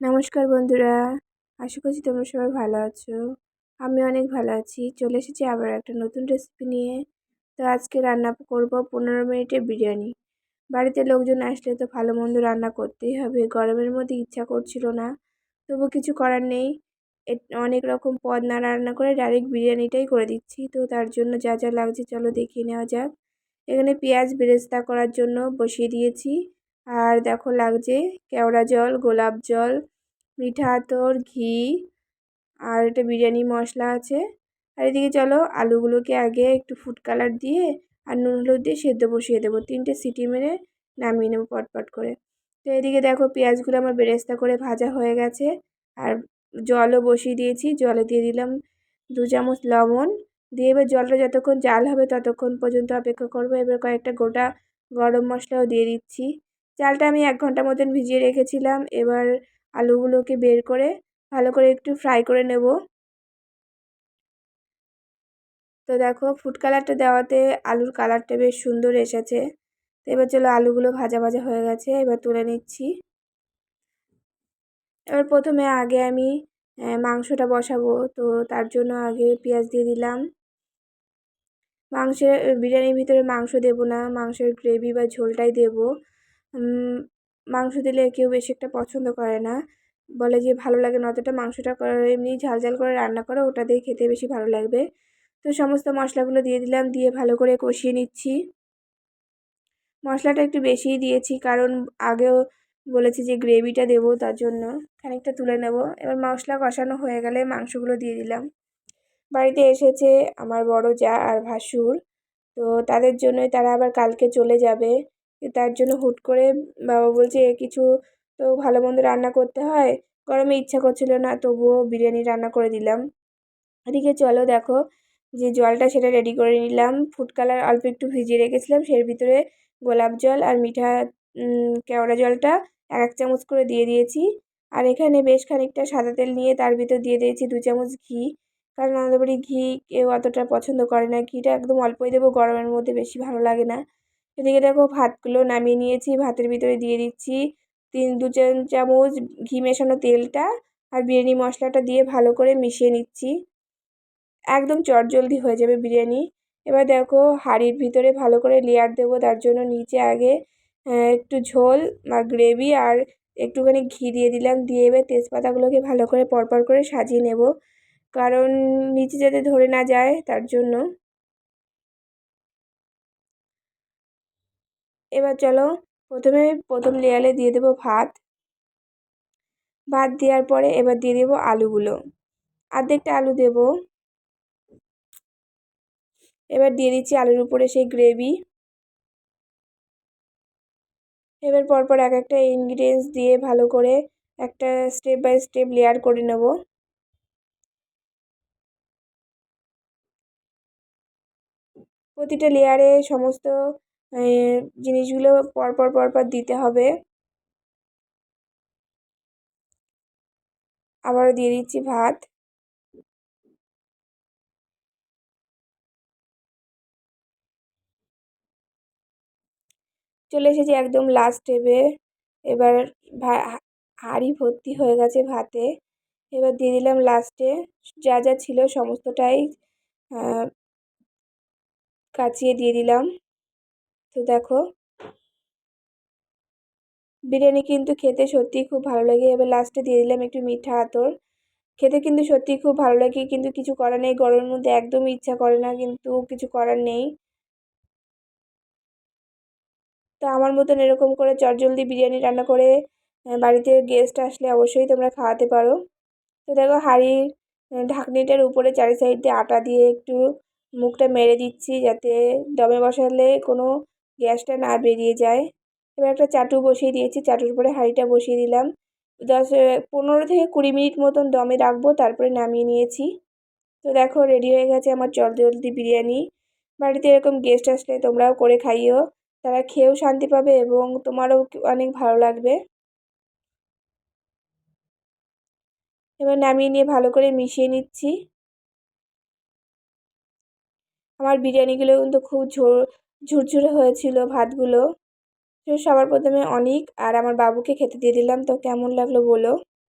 নমস্কার বন্ধুরা, আশা করছি তোমরা সবাই ভালো আছো। আমি অনেক ভালো আছি। চলে এসেছি আবার একটা নতুন রেসিপি নিয়ে। তো আজকে রান্না করব 15 মিনিটের বিরিয়ানি। বাড়িতে লোকজন আসলে তো ভালো মন্দ রান্না করতেই হবে। গরমের মধ্যে ইচ্ছা করছিল না, তবু কিছু করার নেই। অনেক রকম পদ না রান্না করে ডাইরেক্ট বিরিয়ানিটাই করে দিচ্ছি। তো তার জন্য যা যা লাগছে চলো দেখিয়ে নেওয়া যাক। এখানে পেঁয়াজ বেরেস্তা করার জন্য বসিয়ে দিয়েছি। আর দেখো লাগছে কেওড়া জল, গোলাপ জল, মিঠা আতর, ঘি, আর একটা বিরিয়ানি মশলা আছে। আর এদিকে চলো আলুগুলোকে আগে একটু ফুড কালার দিয়ে আর নুন হলুদ দিয়ে সেদ্ধ বসিয়ে দেবো। 3টে সিটি মেরে নামিয়ে নেবো পটপট করে। তো এদিকে দেখো পেঁয়াজগুলো আমার বেরেস্তা করে ভাজা হয়ে গেছে। আর জলও বসিয়ে দিয়েছি। জলে দিয়ে দিলাম 2 চামচ লবণ দিয়ে এবার জলটা যতক্ষণ জাল হবে ততক্ষণ পর্যন্ত অপেক্ষা করবো। এবার কয়েকটা গোটা গরম মশলাও দিয়ে দিচ্ছি। চালটা আমি 1 ঘন্টা মতন ভিজিয়ে রেখেছিলাম। এবার আলুগুলোকে বের করে ভালো করে একটু ফ্রাই করে নেব। তো দেখো ফুড কালারটা দেওয়াতে আলুর কালারটা বেশ সুন্দর এসেছে। তো এবার চলো আলুগুলো ভাজা ভাজা হয়ে গেছে, এবার তুলে নিচ্ছি। এবার প্রথমে আগে আমি মাংসটা বসাবো। তো তার জন্য আগে পেঁয়াজ দিয়ে দিলাম। বিরিয়ানির ভিতরে মাংস দেব না, মাংসের গ্রেভি বা ঝোলটাই দেব। মাংস দিলে কেউ বেশি একটা পছন্দ করে না, বলে যে ভালো লাগে না অতটা। মাংসটা এমনি ঝাল ঝাল করে রান্না করো, ওটা দিয়ে খেতে বেশি ভালো লাগবে। তো সমস্ত মশলাগুলো দিয়ে দিলাম, দিয়ে ভালো করে কষিয়ে নিচ্ছি। মশলাটা একটু বেশিই দিয়েছি কারণ আগেও বলেছি যে গ্রেভিটা দেবো, তার জন্য খানিকটা তুলে নেব। এবার মশলা কষানো হয়ে গেলে মাংসগুলো দিয়ে দিলাম। বাড়িতে এসেছে আমার বড় জা আর ভাসুর। তো তাদের জন্যই, তারা আবার কালকে চলে যাবে। তার জন্য হুট করে বাবা বলছে কিছু তো ভালো মন্দ রান্না করতে হয়। গরমে ইচ্ছা করছিল না, তবুও বিরিয়ানি রান্না করে দিলাম। এদিকে চলো দেখো যে জলটা সেটা রেডি করে নিলাম। ফুড কালার অল্প একটু ভিজিয়ে রেখেছিলাম, সের ভিতরে গোলাপ জল আর মিঠা কেওড়া জলটা 1 চামচ করে দিয়ে দিয়েছি। আর এখানে বেশ খানিকটা সাদা তেল নিয়ে তার ভিতর দিয়ে দিয়েছি 2 চামচ ঘি। কারণ আমাদের বাড়ি ঘি কেউ অতটা পছন্দ করে না, ঘিটা একদম অল্পই দেবো, গরমের মধ্যে বেশি ভালো লাগে না। এদিকে দেখো ভাতগুলো নামিয়ে নিয়েছি, ভাতের ভিতরে দিয়ে দিচ্ছি 2 চামচ ঘি মেশানো তেলটা। আর বিরিয়ানি মশলাটা দিয়ে ভালো করে মিশিয়ে নিচ্ছি। একদম চটজলদি হয়ে যাবে বিরিয়ানি। এবার দেখো হাঁড়ির ভিতরে ভালো করে লেয়ার দেবো, তার জন্য নিচে আগে একটু ঝোল বা গ্রেভি আর একটুখানি ঘি দিয়ে দিলাম। দিয়ে এবার তেজপাতাগুলোকে ভালো করে পরপর করে সাজিয়ে নেব, কারণ নিচে যাতে ধরে না যায় তার জন্য। এবার চলো প্রথম লেয়ারে দিয়ে দেবো ভাত। ভাত দেওয়ার পরে এবার দিয়ে দেবো আলুগুলো, অর্ধেকটা আলু দেবো। এবার দিয়ে দিচ্ছি আলুর উপরে সেই গ্রেভি। এবার পরপর এক একটা ইনগ্রিডিয়েন্টস দিয়ে ভালো করে একটা স্টেপ বাই স্টেপ লেয়ার করে নেব। প্রতিটা লেয়ারে সমস্ত জিনিসগুলো পরপর পরপর দিতে হবে। আবারও দিয়ে দিচ্ছি ভাত। চলে এসেছি একদম লাস্ট স্টেপে। এবার হাঁড়ি ভর্তি হয়ে গেছে ভাতে। এবার দিয়ে দিলাম লাস্টে যা যা ছিল সমস্তটাই কাচিয়ে দিয়ে দিলাম। তো দেখো বিরিয়ানি কিন্তু খেতে সত্যিই খুব ভালো লাগে। এবার লাস্টে দিয়ে দিলাম একটু মিঠা আতর। খেতে কিন্তু সত্যিই খুব ভালো লাগে, কিন্তু কিছু করার নেই, গরমের মধ্যে একদমই ইচ্ছা করে না, কিন্তু কিছু করার নেই। তো আমার মতন এরকম করে চটজলদি বিরিয়ানি রান্না করে বাড়িতে গেস্ট আসলে অবশ্যই তোমরা খাওয়াতে পারো। তো দেখো হাঁড়ির ঢাকনিটার উপরে 4 সাইড দিয়ে আটা দিয়ে একটু মুখটা মেরে দিচ্ছি, যাতে দমে বসালে কোনো গ্যাসটা না বেরিয়ে যায়। এবার একটা চাটু বসিয়ে দিয়েছি, চাটুর উপরে হাঁড়িটা বসিয়ে দিলাম। 15 থেকে 20 মিনিট মতন দমে রাখবো, তারপরে নামিয়ে নিয়েছি। তো দেখো রেডি হয়ে গেছে আমার চটজলদি বিরিয়ানি। বাড়িতে এরকম গেস্ট আসলে তোমরাও করে খাইও, তারা খেয়েও শান্তি পাবে এবং তোমারও অনেক ভালো লাগবে। এবার নামিয়ে নিয়ে ভালো করে মিশিয়ে নিচ্ছি। আমার বিরিয়ানিগুলো কিন্তু খুব ঝুরঝুরে হয়েছিল ভাতগুলো। তো সবার প্রথমে অনিক আর আমার বাবুকে খেতে দিয়ে দিলাম। তো কেমন লাগলো বলো।